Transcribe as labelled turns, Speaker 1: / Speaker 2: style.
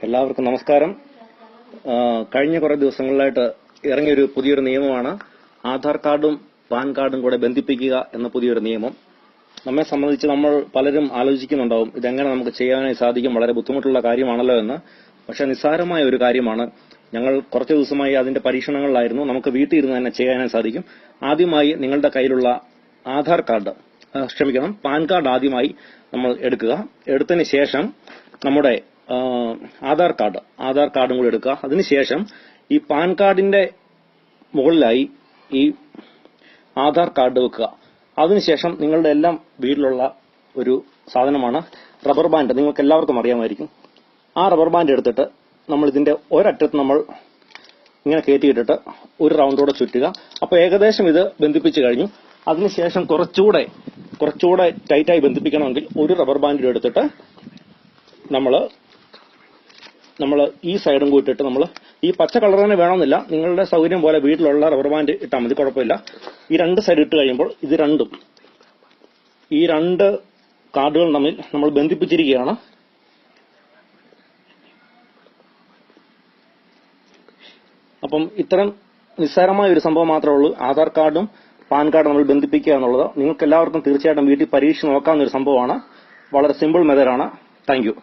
Speaker 1: എല്ലാവർക്കും നമസ്കാരം. കഴിഞ്ഞ കുറെ ദിവസങ്ങളിലായിട്ട് ഇറങ്ങിയൊരു പുതിയൊരു നിയമമാണ് ആധാർ കാർഡും പാൻ കാർഡും കൂടെ ബന്ധിപ്പിക്കുക എന്ന പുതിയൊരു നിയമം. നമ്മെ സംബന്ധിച്ച് നമ്മൾ പലരും ആലോചിക്കുന്നുണ്ടാവും, ഇതെങ്ങനെ നമുക്ക് ചെയ്യാനായി സാധിക്കും, വളരെ ബുദ്ധിമുട്ടുള്ള കാര്യമാണല്ലോ എന്ന്. പക്ഷെ നിസ്സാരമായ ഒരു കാര്യമാണ്. ഞങ്ങൾ കുറച്ച് ദിവസമായി അതിന്റെ പരീക്ഷണങ്ങളിലായിരുന്നു. നമുക്ക് വീട്ടിൽ ഇരുന്ന് തന്നെ ചെയ്യാനായി സാധിക്കും. ആദ്യമായി നിങ്ങളുടെ കയ്യിലുള്ള പാൻ കാർഡ് ആദ്യമായി നമ്മൾ എടുക്കുക. എടുത്തതിന് ശേഷം നമ്മുടെ ആധാർ കാർഡും കൂടി എടുക്കുക. അതിനുശേഷം ഈ പാൻ കാർഡിന്റെ മുകളിലായി ഈ ആധാർ കാർഡ് വെക്കുക. അതിനുശേഷം നിങ്ങളുടെ എല്ലാം വീട്ടിലുള്ള ഒരു സാധനമാണ് റബ്ബർ ബാൻഡ്. നിങ്ങൾക്ക് എല്ലാവർക്കും അറിയാമായിരിക്കും. ആ റബ്ബർ ബാൻഡ് എടുത്തിട്ട് നമ്മൾ ഇതിന്റെ ഒരറ്റത്ത് നമ്മൾ ഇങ്ങനെ കയറ്റിയിട്ടിട്ട് ഒരു റൗണ്ടോടെ ചുറ്റുക. അപ്പോൾ ഏകദേശം ഇത് ബന്ധിപ്പിച്ചു കഴിഞ്ഞു. അതിനുശേഷം കുറച്ചുകൂടെ ടൈറ്റായി ബന്ധിപ്പിക്കണമെങ്കിൽ ഒരു റബ്ബർ ബാൻഡ് എടുത്തിട്ട് നമ്മൾ ഈ സൈഡും കൂട്ടിട്ട് നമ്മൾ ഈ പച്ച കളർ തന്നെ വേണമെന്നില്ല, നിങ്ങളുടെ സൗകര്യം പോലെ വീട്ടിലുള്ള റബ്ബർ ബാൻഡ് ഇട്ടാൽ മതി, കുഴപ്പമില്ല. ഈ രണ്ട് സൈഡ് ഇട്ട് കഴിയുമ്പോൾ ഈ രണ്ട് കാർഡുകൾ തമ്മിൽ നമ്മൾ ബന്ധിപ്പിച്ചിരിക്കുകയാണ്. അപ്പം ഇത്തരം നിസ്സാരമായ ഒരു സംഭവം മാത്രമേ ഉള്ളൂ. ആധാർ കാർഡും പാൻ കാർഡും നമ്മൾ ബന്ധിപ്പിക്കുക എന്നുള്ളത് നിങ്ങൾക്ക് എല്ലാവർക്കും തീർച്ചയായിട്ടും വീട്ടിൽ പരീക്ഷിച്ച് നോക്കാവുന്ന ഒരു സംഭവമാണ്. വളരെ സിമ്പിൾ മെത്തേഡാണ്. Thank you.